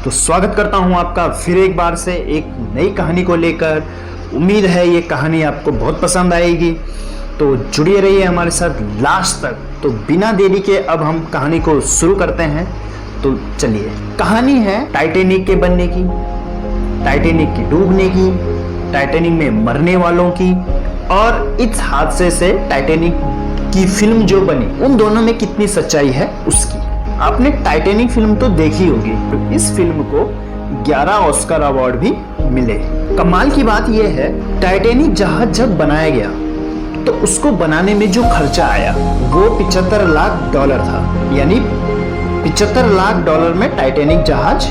तो स्वागत करता हूं आपका फिर एक बार से एक नई कहानी को लेकर। उम्मीद है ये कहानी आपको बहुत पसंद आएगी, तो जुड़े रहिए हमारे साथ लास्ट तक। तो बिना देरी के अब हम कहानी को शुरू करते हैं। तो चलिए, कहानी है टाइटैनिक के बनने की, टाइटैनिक की डूबने की, टाइटैनिक में मरने वालों की, और इस हादसे से टाइटैनिक की फिल्म जो बनी उन दोनों में कितनी सच्चाई है उसकी। आपने टाइटैनिक फिल्म तो देखी होगी। इस फिल्म को 11 ऑस्कर अवार्ड भी मिले। कमाल की बात यह है, टाइटैनिक जहाज जब बनाया गया तो उसको बनाने में जो खर्चा आया वो $75 लाख था। यानी $75 लाख में टाइटैनिक जहाज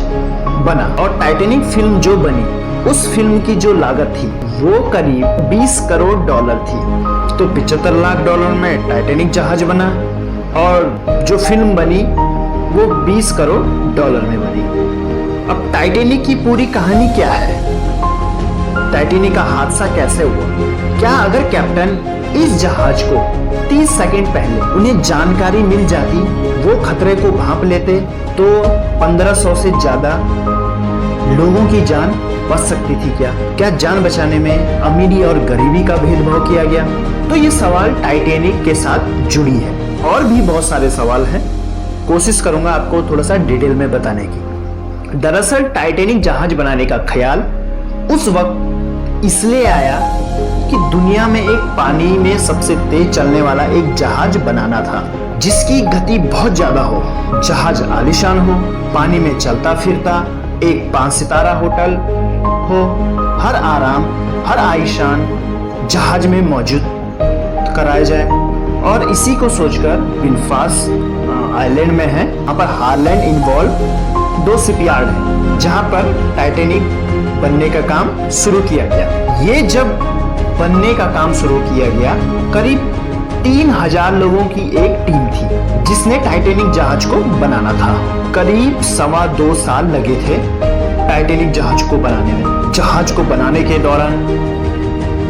बना। और टाइटैनिक फिल्म जो बनी उस फिल्म की जो लागत थी वो करीब $20 करोड़ थी। तो $75 लाख में टाइटैनिक जहाज बना और जो फिल्म बनी वो $20 करोड़ में बनी। अब टाइटैनिक की पूरी कहानी क्या है? टाइटैनिक का हादसा कैसे हुआ? क्या अगर कैप्टन इस जहाज को 30 सेकंड पहले उन्हें जानकारी मिल जाती, वो खतरे को भांप लेते, तो 1500 से ज्यादा लोगों की जान बच सकती थी क्या? क्या जान बचाने में अमीरी और गरीबी का भेदभाव किया गया? तो ये सवाल टाइटैनिक के साथ जुड़ी है। और भी बहुत सारे सवाल हैं, कोशिश करूंगा आपको थोड़ा सा डिटेल में बताने की। दरअसल टाइटैनिक जहाज बनाने का ख्याल उस वक्त इसलिए आया कि दुनिया में एक पानी में सबसे तेज चलने वाला एक जहाज बनाना था जिसकी गति बहुत ज्यादा हो, जहाज आलीशान हो, पानी में चलता फिरता, एक 5 सितारा होटल हो, हर आराम हर आलीशान जहाज में मौजूद कराया जाए। और इसी को सोचकर बेलफास्ट आइलैंड में है, यहाँ पर हारलैंड इन्वॉल्व 2 शिपयार्ड हैं जहाँ पर टाइटैनिक बनने का काम शुरू किया गया। ये जब बनने का काम शुरू किया गया, करीब 3000 लोगों की एक टीम थी जिसने टाइटैनिक जहाज को बनाना था। करीब 2.25 साल लगे थे टाइटैनिक जहाज को बनाने में। जहाज को बनाने के दौरान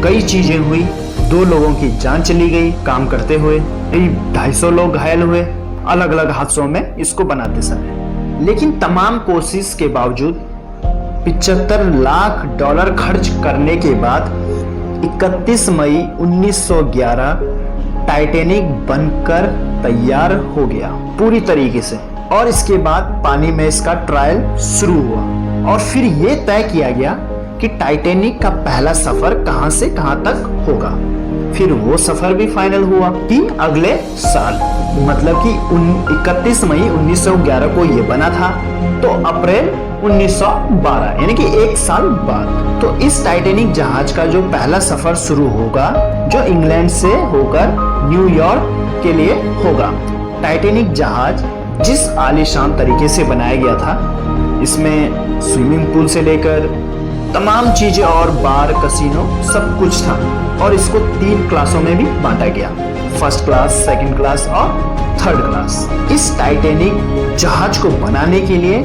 कई चीजें हुई। 2 लोगों की जान चली गई काम करते हुए, करीब 250 लोग घायल हुए अलग अलग हादसों में इसको बनाते समय। लेकिन तमाम कोशिश के बावजूद $75 लाख खर्च करने के बाद 31 मई 1911 टाइटैनिक बनकर तैयार हो गया पूरी तरीके से। और इसके बाद पानी में इसका ट्रायल शुरू हुआ और फिर यह तय किया गया कि टाइटैनिक का पहला सफर कहां से कहां तक होगा। फिर वो सफर भी फाइनल हुआ कि अगले साल, मतलब कि 31 मई 1911 को ये बना था, तो अप्रैल 1912 यानी कि 1 साल बाद तो इस टाइटैनिक जहाज का जो पहला सफर शुरू होगा, जो इंग्लैंड से होकर न्यूयॉर्क के लिए होगा। टाइटैनिक जहाज जिस आलीशान तरीके से बनाया गया था, इसमें स्विमिंग पूल से लेकर तमाम चीजें और बार, कसिनो सब कुछ था। और इसको 3 क्लासों में भी बांटा गया, फर्स्ट क्लास, सेकंड क्लास और थर्ड क्लास। इस टाइटैनिक जहाज को बनाने के लिए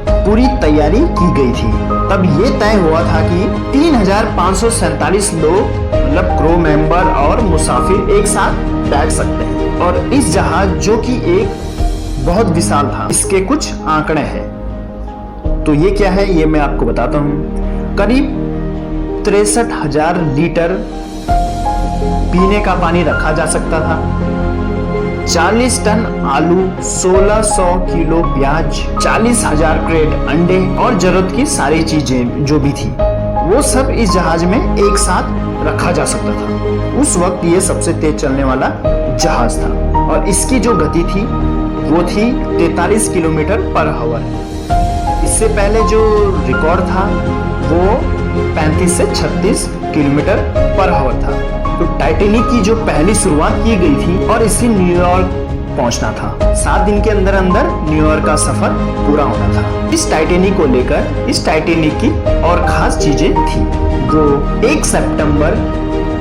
पूरी तैयारी की गई थी। तब ये तय हुआ था कि 3547 लोग, मतलब क्रू मेंबर और मुसाफिर एक साथ बैठ सकते हैं। और इस जहाज जो कि एक बहुत विशाल था, इसके कुछ आंकड़े हैं। तो ये क्या है ये मैं आपको बताता हूँ। करीब 63,000 लीटर पीने का पानी रखा जा सकता था, 40 टन आलू, 1600 किलो प्याज, 40,000 क्रेट अंडे और जरूरत की सारी चीजें जो भी थी वो सब इस जहाज में एक साथ रखा जा सकता था। उस वक्त ये सबसे तेज चलने वाला जहाज था और इसकी जो गति थी वो थी 43 किलोमीटर पर आवर। इससे पहले जो रिकॉर्ड था वो 35 से 36 किलोमीटर पर आवर था। तो टाइटैनिक की जो पहली शुरुआत की गई थी और इसी न्यूयॉर्क पहुंचना था। 7 दिन के अंदर अंदर न्यूयॉर्क का सफर पूरा होना था। इस टाइटैनिक को लेकर इस टाइटैनिक की और खास चीजें थी। वो 1 सितंबर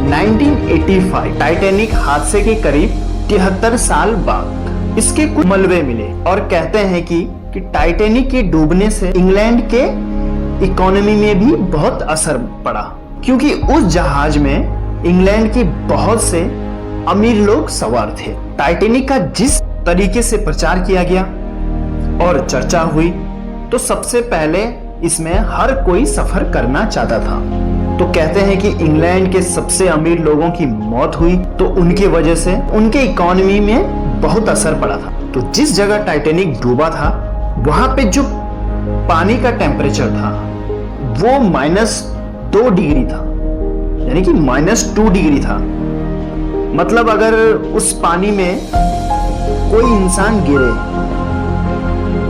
1985 टाइटैनिक हादसे के करीब 73 साल बाद इसके कुछ मलबे मिले और कहते हैं कि टाइटैनिक के डूबने से इंग्लैंड के इकोनॉमी में भी बहुत असर पड़ा, क्योंकि उस जहाज में इंग्लैंड के बहुत से अमीर लोग सवार थे। टाइटैनिक का जिस तरीके से प्रचार किया गया और चर्चा हुई तो सबसे पहले इसमें हर कोई सफर करना चाहता था। तो कहते हैं कि इंग्लैंड के सबसे अमीर लोगों की मौत हुई, तो उनकी वजह से उनके इकोनॉमी में बहुत असर पड़ा था। तो जिस जगह टाइटैनिक डूबा था वहां पे जो पानी का टेम्परेचर था वो -2 डिग्री था, यानी कि -2 डिग्री था। मतलब अगर उस पानी में कोई इंसान गिरे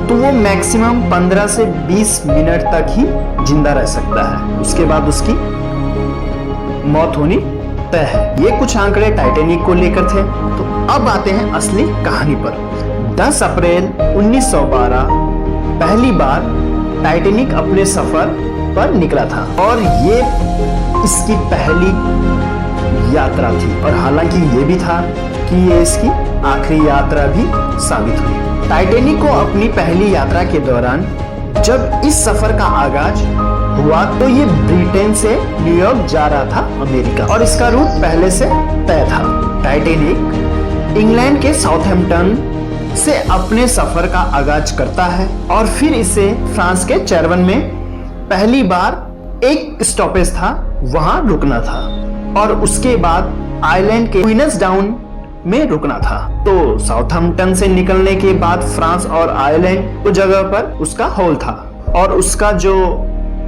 तो वो मैक्सिमम 15 से 20 मिनट तक ही जिंदा रह सकता है, उसके बाद उसकी मौत होनी तय है। ये कुछ आंकड़े टाइटैनिक को लेकर थे। तो अब आते हैं असली कहानी पर। 10 अप्रैल 1912 पहली बार टाइटैनिक अपने सफर पर निकला था और ये इसकी पहली यात्रा थी, और हालांकि ये भी था कि ये इसकी आखिरी यात्रा भी साबित हुई। टाइटैनिक को अपनी पहली यात्रा के दौरान जब इस सफर का आगाज हुआ तो ये ब्रिटेन से न्यूयॉर्क जा रहा था अमेरिका, और इसका रूट पहले से तय था। टाइटैनिक इंग्लैंड के साउथहैम्पटन से अपने सफर का आगाज करता है और फिर इसे फ्रांस के चैरवन में पहली बार एक स्टॉपेज था वहां रुकना था, और उसके बाद आयरलैंड के क्वींसडाउन में रुकना था। तो साउथहैम्पटन से निकलने के बाद फ्रांस और आयरलैंड उस जगह पर उसका होल था, और उसका जो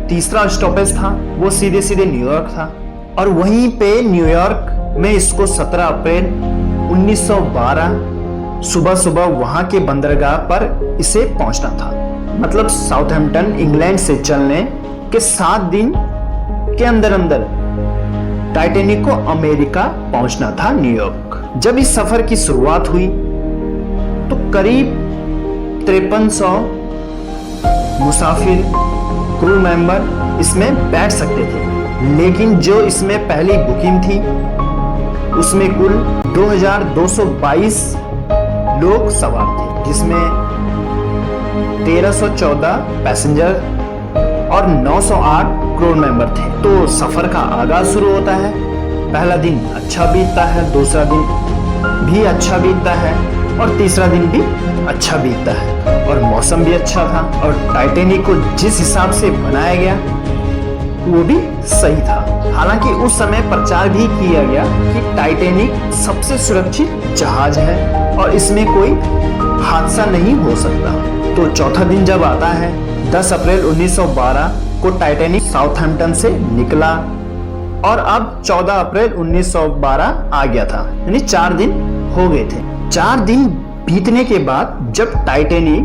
तीसरा स्टॉपेज था वो सीधे सीधे न्यूयॉर्क था, और वहीं पे न्यूयॉर्क में इसको 17 अप्रैल 1912 सुबह सुबह वहां के बंदरगाह पर इसे पहुंचना था। मतलब साउथहैम्पटन इंग्लैंड से चलने के 7 दिन के अंदर अंदर टाइटैनिक को अमेरिका पहुंचना था, न्यूयॉर्क। जब इस सफर की शुरुआत हुई तो करीब 5300 मुसाफिर क्रू मेंबर इसमें बैठ सकते थे, लेकिन जो इसमें पहली बुकिंग थी उसमें कुल 2222 लोग सवार थे, जिसमें 1314 पैसेंजर और 908 क्रू मेंबर थे। तो सफर का आगाज शुरू होता है। पहला दिन अच्छा बीतता है, दूसरा दिन भी अच्छा बीतता है, और तीसरा दिन भी अच्छा बीतता है, और मौसम भी अच्छा था, और टाइटैनिक को जिस हिसाब से बनाया गया वो भी सही था। हालांकि उस समय प्रचार भी किया गया कि टाइटैनिक सबसे सुरक्षित जहाज है और इसमें कोई हादसा नहीं हो सकता। तो चौथा दिन जब आता है 10 अप्रैल 1912 को टाइटैनिक साउथहैम्पटन से निकला, और अब 14 अप्रैल 1912 आ गया था, यानी 4 दिन हो गए थे। 4 दिन बीतने के बाद जब टाइटैनिक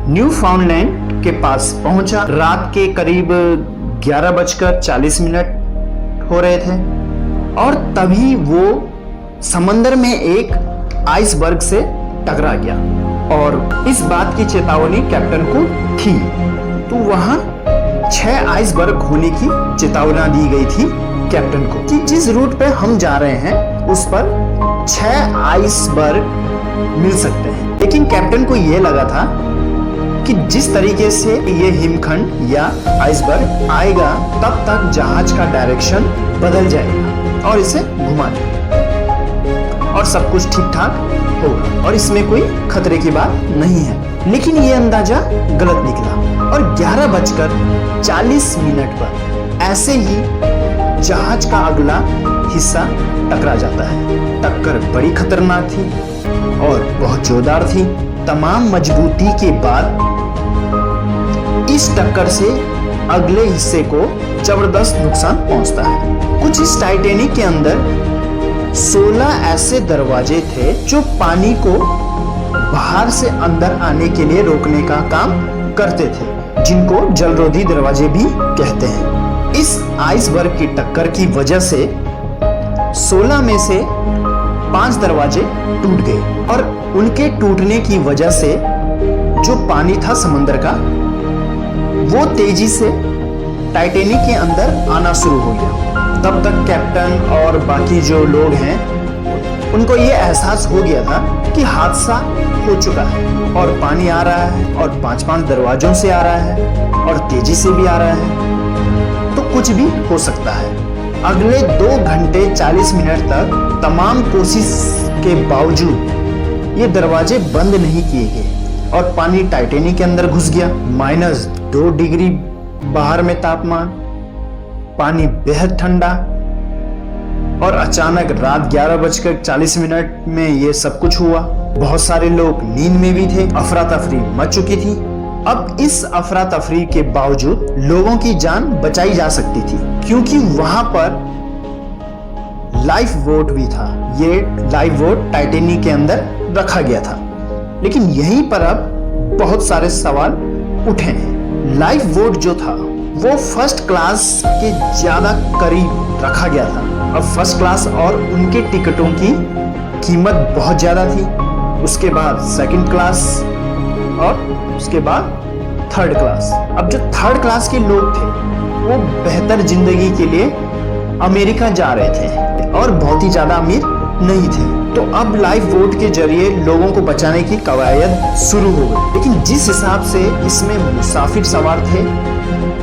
न्यू फाउंडलैंड के पास पहुंचा, रात के करीब 11:40 हो रहे थे, और तभी वो समंदर में एक आइसबर्ग से टकरा गया, और इस बात की चेतावनी कैप्टन को थी। तो वहां 6 आइसबर्ग होने की चेतावनी दी गई थी कैप्टन को कि जिस रूट पे हम जा रहे हैं उस पर 6 आइसबर्ग मिल सकते हैं। लेकिन कैप्टन को यह लगा था कि जिस तरीके से ये हिमखंड या आइसबर्ग आएगा तब तक जहाज का डायरेक्शन बदल जाएगा और इसे घुमा देगा और सब कुछ ठीक ठाक होगा और इसमें कोई खतरे की बात नहीं है। लेकिन ये अंदाजा गलत निकला और 11:40 पर ऐसे ही जहाज का अगला हिस्सा टकरा जाता है। टक्कर बड़ी खतरनाक थी और बहुत जोरदार थी। तमाम मजबूती के बाद इस टक्कर से अगले हिस्से को जबरदस्त नुकसान पहुंचता है। कुछ इस टाइटैनिक के अंदर 16 ऐसे दरवाजे थे जो पानी को बाहर से अंदर आने के लिए रोकने का काम करते थे, जिनको जलरोधी दरवाजे भी कहते हैं। इस आइसबर्ग की टक्कर की वजह से 16 में से 5 दरवाजे टूट गए और उनके टूटने की वजह से जो पानी था समंदर का वो तेजी से टाइटैनिक के अंदर आना शुरू हो गया। तब तक कैप्टन और बाकी जो लोग हैं उनको ये एहसास हो गया था कि हादसा हो चुका है और पानी आ रहा है और 5-5 दरवाजों से आ रहा है और तेजी से भी आ रहा है, तो कुछ भी हो सकता है। अगले 2 घंटे 40 मिनट तक तमाम कोशिश के बावजूद ये दरवाजे बंद नहीं किए गए और पानी टाइटेनिक के अंदर घुस गया। -2 डिग्री बाहर में तापमान, पानी बेहद ठंडा, और अचानक रात 11:40 में ये सब कुछ हुआ। बहुत सारे लोग नींद में भी थे, अफरा तफरी मच चुकी थी। अब इस अफरा तफरी के बावजूद लोगों की जान बचाई जा सकती थी, क्योंकि वहां पर लाइफ बोट भी था। ये लाइफ बोट टाइटेनिक के अंदर रखा गया था। लेकिन यहीं पर अब बहुत सारे सवाल उठे हैं। लाइफ बोट जो था वो फर्स्ट क्लास के ज्यादा करीब रखा गया था। अब फर्स्ट क्लास और उनके टिकटों की कीमत बहुत ज्यादा थी। उसके बाद सेकंड क्लास और उसके बाद थर्ड क्लास। अब जो थर्ड क्लास के लोग थे वो बेहतर जिंदगी के लिए अमेरिका जा रहे थे और बहुत ही ज्यादा अमीर नहीं थे। तो अब लाइफ बोट के जरिए लोगों को बचाने की कवायद शुरू हो गई। लेकिन जिस हिसाब से इसमें मुसाफिर सवार थे,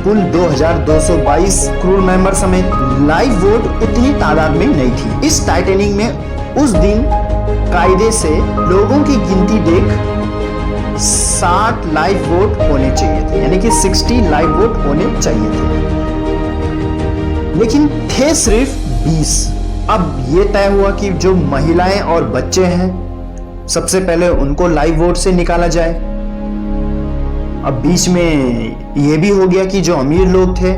कुल 2222 क्रू मेंबर समेत, लाइफ बोट उतनी तादाद में नहीं थी। इस टाइटेनिक में उस दिन कायदे से लोगों की गिनती देख 60 लाइफ बोट होने चाहिए थे, यानी कि 60 लाइफ बोट होने चाहिए थे, लेकिन थे सिर्फ 20। अब ये तय हुआ कि जो महिलाएं और बच्चे हैं सबसे पहले उनको लाइफ बोट से निकाला जाए। अब बीच में ये भी हो गया कि जो अमीर लोग थे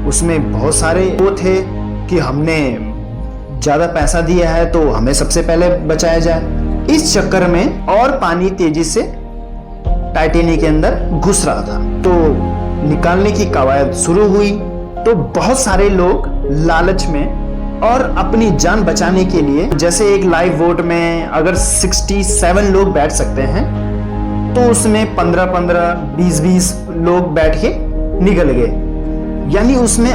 उसमें बहुत सारे वो थे कि हमने ज्यादा पैसा दिया है तो हमें सबसे पहले बचाया जाए। इस चक्कर में और पानी तेजी से टाइटेनिक के अंदर घुस रहा था, तो निकालने की कवायद शुरू हुई। तो बहुत सारे लोग लालच में और अपनी जान बचाने के लिए, जैसे एक लाइफ बोट में अगर 67 लोग बैठ सकते हैं तो उसमें 15-15, 20-20 लोग बैठ के निकल गए, यानी उसमें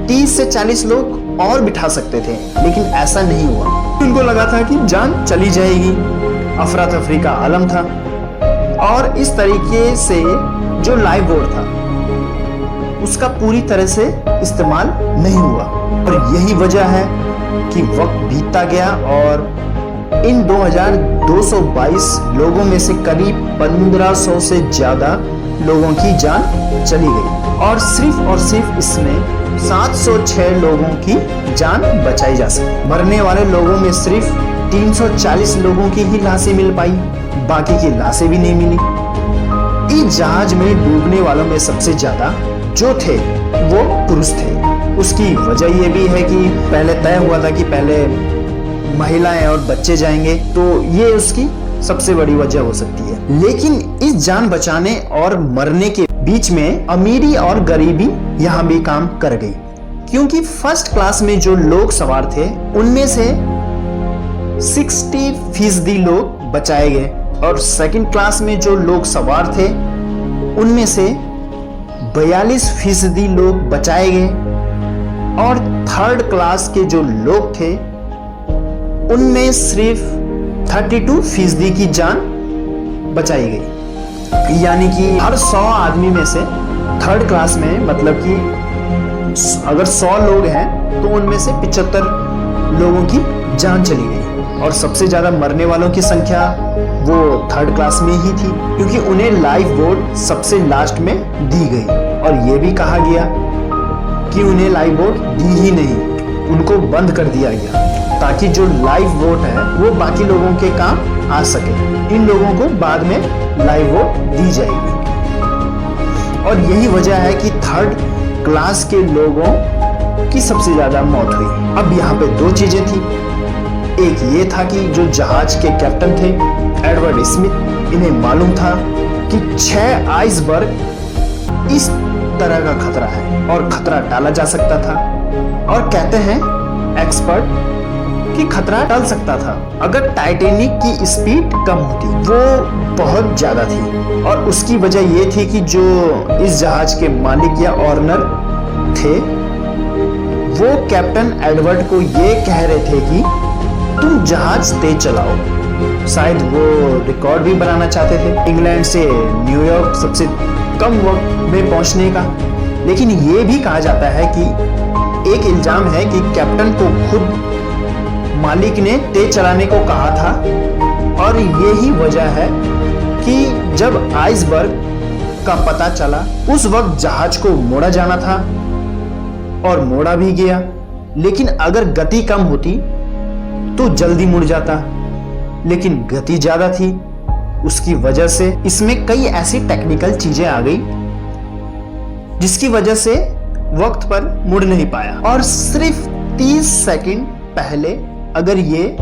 30 से 40 लोग और बिठा सकते थे। लेकिन ऐसा नहीं हुआ। उनको लगा था कि जान चली जाएगी, अफरा तफरी का आलम था, और इस तरीके से जो लाइफ बोट था उसका पूरी तरह से इस्तेमाल नहीं हुआ। और यही वजह है कि वक्त बीतता गया और इन 2222 लोगों में से करीब 1500 से ज्यादा लोगों की जान चली गई, और सिर्फ इसमें 706 लोगों की जान बचाई जा सकी। मरने वाले लोगों में सिर्फ 340 लोगों की ही लाशें मिल पाई, बाकी की लाशें भी नहीं मिली। इस जहाज में डूबने वालों में सबसे ज्यादा जो थे वो पुरुष थे। उसकी वजह यह भी है कि पहले तय हुआ था कि पहले महिलाएं और बच्चे जाएंगे, तो ये उसकी सबसे बड़ी वजह हो सकती है। लेकिन इस जान बचाने और मरने के बीच में अमीरी और गरीबी यहाँ भी काम कर गई, क्योंकि फर्स्ट क्लास में जो लोग सवार थे उनमें से 60% लोग बचाए गए, और सेकंड क्लास में जो लोग सवार थे उनमें से 42% लोग बचाए गए, और थर्ड क्लास के जो लोग थे उनमें सिर्फ 32% की जान बचाई गई। यानी कि हर 100 आदमी में से थर्ड क्लास में, मतलब कि अगर 100 लोग हैं तो उनमें से 75 लोगों की जान चली गई। और सबसे ज्यादा मरने वालों की संख्या वो थर्ड क्लास में ही थी, क्योंकि उन्हें लाइफ बोट सबसे लास्ट में दी गई, और ये भी कहा गया कि उन्हें लाइफ बोट दी ही नहीं, उनको बंद कर दिया गया, ताकि जो लाइफ बोट है वो बाकी लोगों के काम आ सके। इन लोगों को बाद में लाइफ बोट दी जाएगी। और यही वजह है कि थर्ड क्लास के लोगों की सबसे ज्यादा मौत हुई। अब यहाँ पे दो चीजें थी। एक ये था कि जो जहाज के कैप्टन थे एडवर्ड स्मिथ, इन्हें मालूम था कि 6 आइसबर्ग इस तरह का खतरा है और खतरा टाला जा सकता था, और कहते हैं एक्सपर्ट कि खतरा टल सकता था अगर टाइटेनिक की स्पीड कम होती। वो बहुत ज्यादा थी, और उसकी वजह ये थी कि जो इस जहाज के मालिक या ऑनर थे वो कैप्टन एडवर्ड को ये कह रहे थे कि तुम जहाज तेज चलाओ। शायद वो रिकॉर्ड भी बनाना चाहते थे इंग्लैंड से न्यूयॉर्क सबसे कम वक्त में पहुंचने का। लेकिन ये भी कहा जाता है कि एक इल्जाम है कि कैप्टन को खुद मालिक ने तेज चलाने को कहा था, और यही वजह है कि जब आइसबर्ग का पता चला उस वक्त जहाज को मोड़ा जाना था और मोड़ा भी गया, लेकिन अगर गति कम होती तो जल्दी मुड़ जाता, लेकिन गति ज्यादा थी। उसकी वजह से इसमें कई ऐसी टेक्निकल चीजें आ गई जिसकी वजह से वक्त पर मुड़ नहीं पाया। और सिर्फ 30 सेकंड पहले अगर ये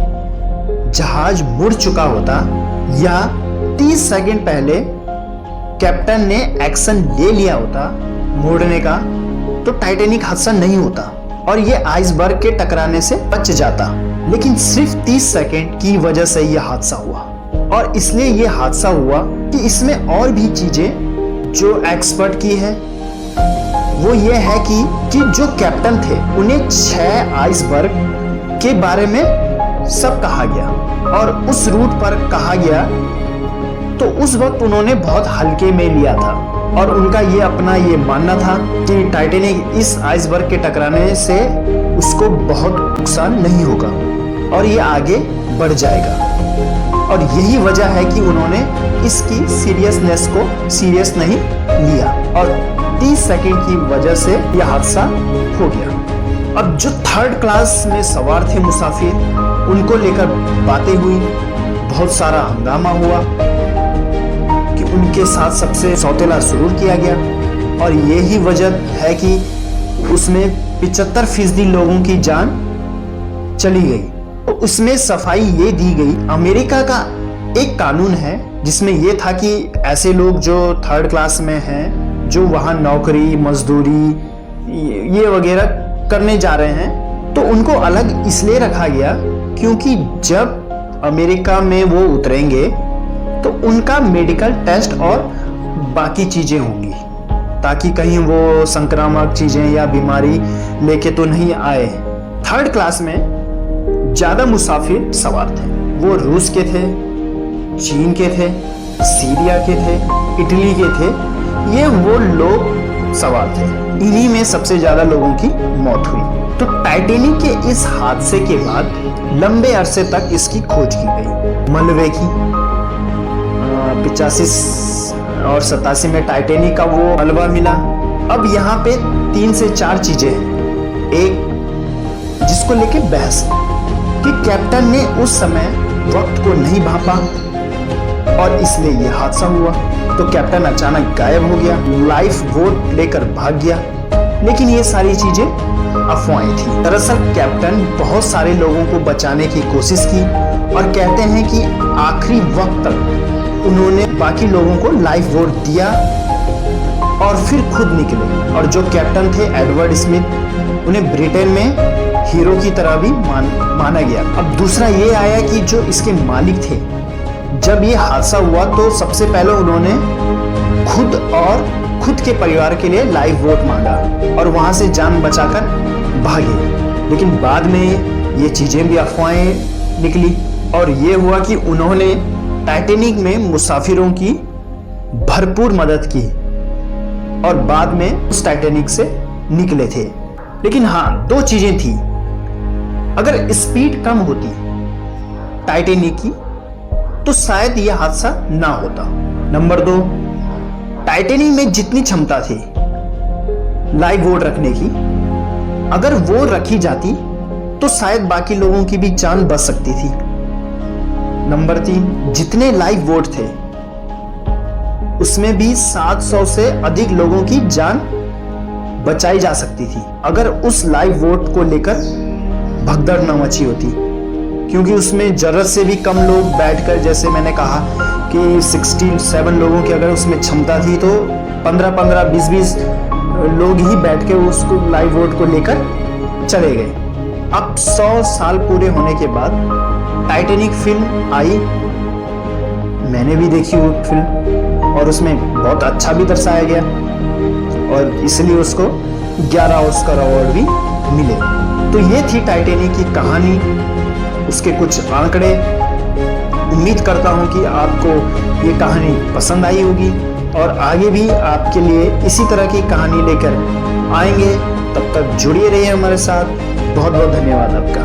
जहाज मुड़ चुका होता या 30 सेकंड पहले कैप्टन ने एक्शन ले लिया होता मोड़ने का, तो टाइटैनिक हादसा नहीं होता और ये आइसबर्ग के टकराने से बच जाता। लेकिन सिर्फ 30 सेकंड की वजह से यह हादसा हुआ, और इसलिए यह हादसा हुआ कि इसमें और भी चीजें जो एक्सपर्ट की है वो ये है कि जो कैप्टन थे उन्हें 6 आइसबर्ग के बारे में सब कहा गया और उस रूट पर कहा गया, तो उस वक्त उन्होंने बहुत हल्के में लिया था और उनका ये अपना ये मानना था कि टाइटैनिक इस आइसबर्ग के टकराने से उसको बहुत नुकसान नहीं होगा और ये आगे बढ़ जाएगा। और यही वजह है कि उन्होंने इसकी सीरियसनेस को सीरियस नहीं लिया और 30 सेकंड की वजह से यह हादसा हो गया। अब जो थर्ड क्लास में सवार थे मुसाफिर, उनको लेकर बातें हुई, बहुत सारा हंगामा हुआ कि उनके साथ सबसे सौतेला सुलूक किया गया और यही वजह है कि उसमें 75% लोगों की जान चली गई। तो उसमें सफाई ये दी गई, अमेरिका का एक कानून है जिसमें यह था कि ऐसे लोग जो थर्ड क्लास में हैं, जो वहां नौकरी मजदूरी ये वगैरह करने जा रहे हैं, तो उनको अलग इसलिए रखा गया क्योंकि जब अमेरिका में वो उतरेंगे तो उनका मेडिकल टेस्ट और बाकी चीजें होंगी ताकि कहीं वो संक्रामक चीजें या बीमारी लेके तो नहीं आए। थर्ड क्लास में ज्यादा मुसाफिर सवार थे, वो रूस के थे, चीन के थे, सीरिया के थे, इटली के थे, ये वो लोग सवार थे। इन्हीं में सबसे ज्यादा लोगों की मौत हुई। तो टाइटैनिक के इस हादसे के बाद लंबे अरसे तक इसकी खोज की गई। मलबे की 85 और 87 में टाइटैनिक का वो मलबा मिला। अब यहाँ पे 3 से 4 चीजें हैं। एक जिसको लेके बहस कि कैप्टन ने उस समय वक्त को नहीं भांपा और इसलिए यह हादसा हुआ। तो कैप्टन अचानक गायब हो गया, लाइफ बोट लेकर भाग गया, लेकिन ये सारी चीजें अफवाहें थी। दरअसल कैप्टन बहुत सारे लोगों को बचाने की कोशिश की और कहते हैं कि आखिरी वक्त तक उन्होंने बाकी लोगों को लाइफ बोट दिया और फिर खुद निकले। और जो कैप्टन थे एडवर्ड स्मिथ, उन्हें ब्रिटेन में हीरो की तरह भी माना गया। अब दूसरा ये आया कि जो इसके मालिक थे, जब ये हादसा हुआ तो सबसे पहले उन्होंने खुद के परिवार के लिए लाइफ बोट मांगा और वहां से जान बचाकर भागे। लेकिन बाद में ये चीजें भी अफवाहें निकली और ये हुआ कि उन्होंने टाइटैनिक में मुसाफिरों की भरपूर मदद की और बाद में उस टाइटैनिक से निकले थे। लेकिन हाँ, 2 चीजें थी। अगर स्पीड कम होती टाइटैनिक की तो शायद यह हादसा ना होता। नंबर 2, टाइटैनिक में जितनी क्षमता थी लाइफ बोट रखने की, अगर वो रखी जाती तो शायद बाकी लोगों की भी जान बच सकती थी। नंबर 3, जितने लाइफ बोट थे उसमें भी 700 से अधिक लोगों की जान बचाई जा सकती थी अगर उस लाइफ बोट को लेकर भगदड़ न मची होती, क्योंकि उसमें जरूरत से भी कम लोग बैठकर, जैसे मैंने कहा कि 67 लोगों की अगर उसमें क्षमता थी तो 15-15, 20-20 लोग ही बैठ के उसको लाइफ बोट को लेकर चले गए। अब 100 साल पूरे होने के बाद टाइटैनिक फिल्म आई, मैंने भी देखी वो फिल्म और उसमें बहुत अच्छा भी दर्शाया गया और इसलिए उसको 11 ऑस्कर अवार्ड भी मिले। तो ये थी टाइटैनिक की कहानी, उसके कुछ आंकड़े। उम्मीद करता हूं कि आपको ये कहानी पसंद आई होगी और आगे भी आपके लिए इसी तरह की कहानी लेकर आएंगे। तब तक जुड़िए रहिए हमारे साथ। बहुत बहुत धन्यवाद आपका।